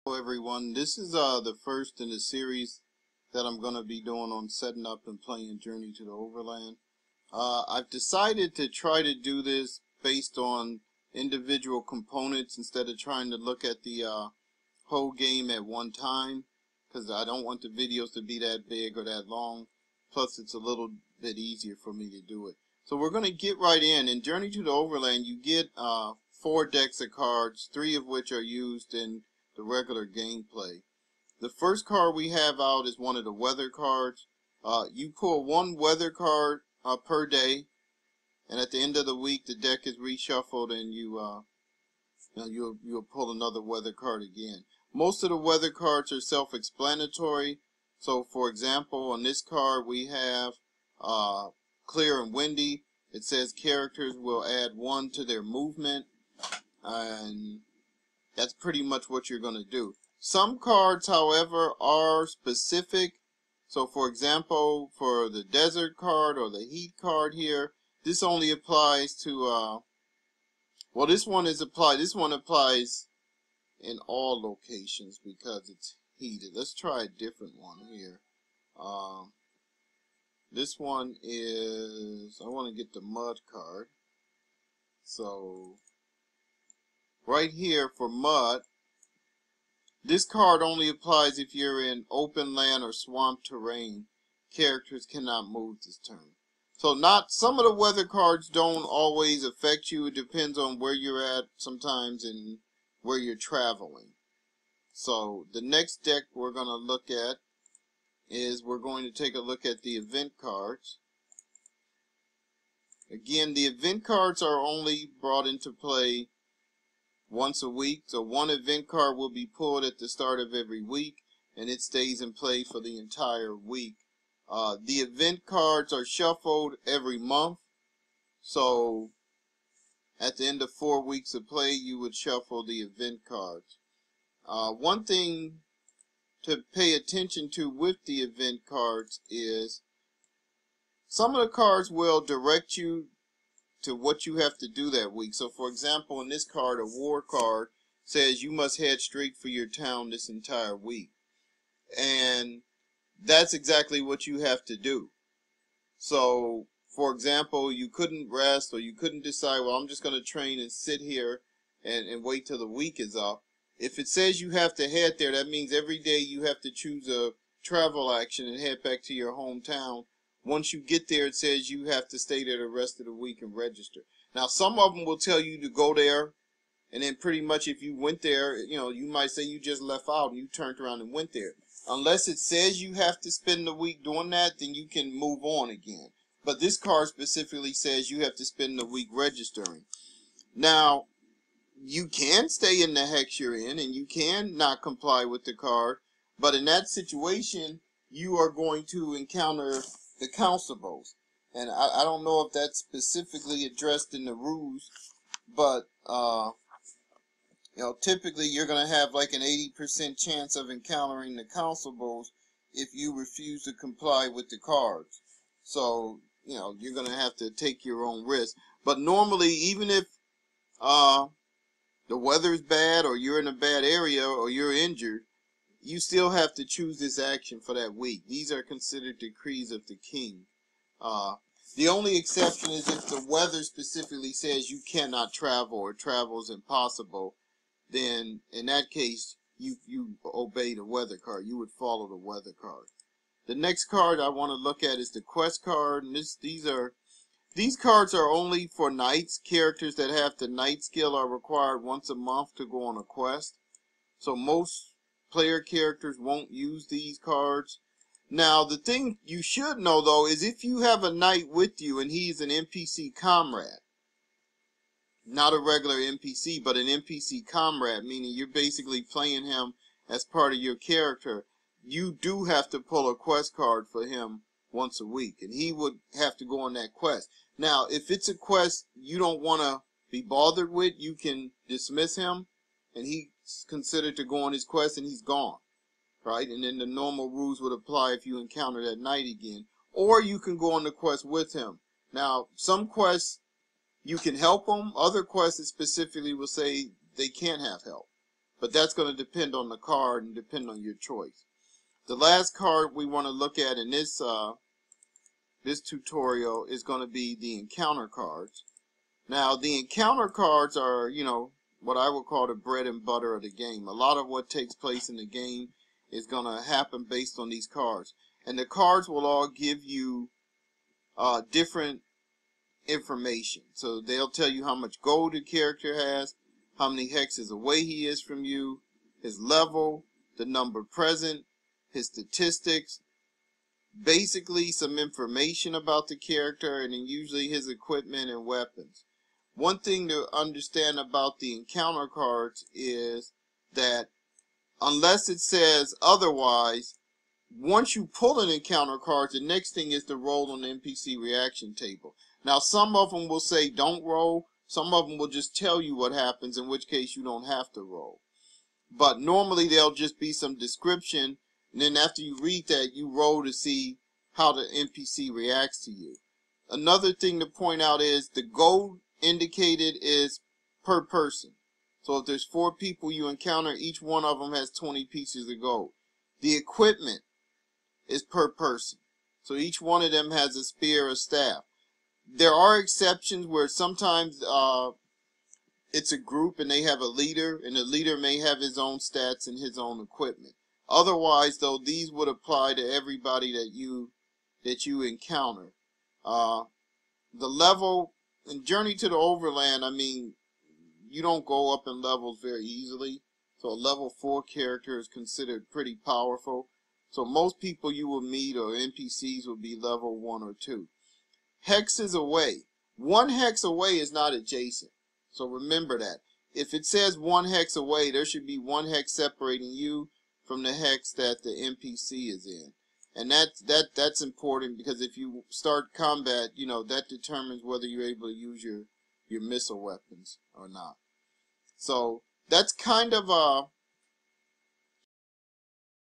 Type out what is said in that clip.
Hello everyone, this is the first in the series that I'm going to be doing on setting up and playing Journey to the Overland. I've decided to try to do this based on individual components instead of trying to look at the whole game at one time, because I don't want the videos to be that big or that long. Plus it's a little bit easier for me to do it. So we're going to get right in. In Journey to the Overland you get 4 decks of cards, 3 of which are used in the regular gameplay. The first card we have out is one of the weather cards. You pull 1 weather card per day, and at the end of the week the deck is reshuffled and you'll pull another weather card again. Most of the weather cards are self-explanatory. So for example, on this card we have clear and windy. It says characters will add 1 to their movement, and that's pretty much what you're going to do. Some cards, however, are specific. So, for example, for the desert card or the heat card here, this only applies to, well, this one applies in all locations because it's heated. Let's try a different one here. This one is, I want to get the mud card. So right here for mud, this card only applies if you're in open land or swamp terrain. Characters cannot move this turn. So some of the weather cards don't always affect you. It depends on where you're at sometimes and where you're traveling. So the next deck we're going to look at is we're going to take a look at the event cards. Again, the event cards are only brought into play once a week, so 1 event card will be pulled at the start of every week, and it stays in play for the entire week. The event cards are shuffled every month, so at the end of 4 weeks of play, you would shuffle the event cards. One thing to pay attention to with the event cards is some of the cards will direct you to what you have to do that week. So for example, in this card, a war card says you must head straight for your town this entire week, and that's exactly what you have to do. So for example, you couldn't rest, or you couldn't decide, well, I'm just going to train and sit here and wait till the week is up. If it says you have to head there, that means every day you have to choose a travel action and head back to your hometown. Once you get there, it says you have to stay there the rest of the week and register. Now, some of them will tell you to go there, and then pretty much if you went there, you might say you just left out and you turned around and went there. Unless it says you have to spend the week doing that, then you can move on again. But this card specifically says you have to spend the week registering. Now, you can stay in the hex you're in, and you can not comply with the card, but in that situation, you are going to encounter the constables, and I don't know if that's specifically addressed in the rules, but typically you're going to have like an 80% chance of encountering the constables if you refuse to comply with the cards. So you're going to have to take your own risk. But normally, even if the weather's bad, or you're in a bad area, or you're injured, you still have to choose this action for that week. These are considered decrees of the king. The only exception is if the weather specifically says you cannot travel or travel is impossible, then in that case you obey the weather card. You would follow the weather card. The next card I want to look at is the quest card, and these cards are only for knights. Characters that have the knight skill are required once a month to go on a quest. So most player characters won't use these cards. Now, the thing you should know, though, is if you have a knight with you and he's an NPC comrade, not a regular NPC, but an NPC comrade, meaning you're basically playing him as part of your character, you do have to pull a quest card for him once a week, and he would have to go on that quest. Now, if it's a quest you don't want to be bothered with, you can dismiss him, and he's considered to go on his quest, and he's gone, right? And then the normal rules would apply if you encounter that knight again. Or you can go on the quest with him. Now, some quests you can help them. Other quests specifically will say they can't have help. but that's going to depend on the card and depend on your choice. The last card we want to look at in this this tutorial is going to be the encounter cards. Now, the encounter cards are, you know, what I would call the bread and butter of the game. A lot of what takes place in the game is going to happen based on these cards. And the cards will all give you different information. So they'll tell you how much gold the character has, how many hexes away he is from you, his level, the number present, his statistics, basically some information about the character, and then usually his equipment and weapons. One thing to understand about the encounter cards is that unless it says otherwise, once you pull an encounter card, the next thing is to roll on the NPC reaction table. Now, some of them will say don't roll. Some of them will just tell you what happens, in which case you don't have to roll. But normally there'll just be some description, and then after you read that, you roll to see how the NPC reacts to you. Another thing to point out is the gold indicated is per person. So if there's 4 people you encounter, each one of them has 20 pieces of gold. The equipment is per person. So each one of them has a spear or staff. There are exceptions where sometimes it's a group and they have a leader, and the leader may have his own stats and his own equipment. Otherwise, though, these would apply to everybody that you encounter. The level in Journey to the Overland, I mean, you don't go up in levels very easily. So a level 4 character is considered pretty powerful. So most people you will meet or NPCs will be level 1 or 2. Hexes away. 1 hex away is not adjacent. So remember that. If it says 1 hex away, there should be 1 hex separating you from the hex that the NPC is in. And that's important, because if you start combat, you know, that determines whether you're able to use your missile weapons or not. So that's kind of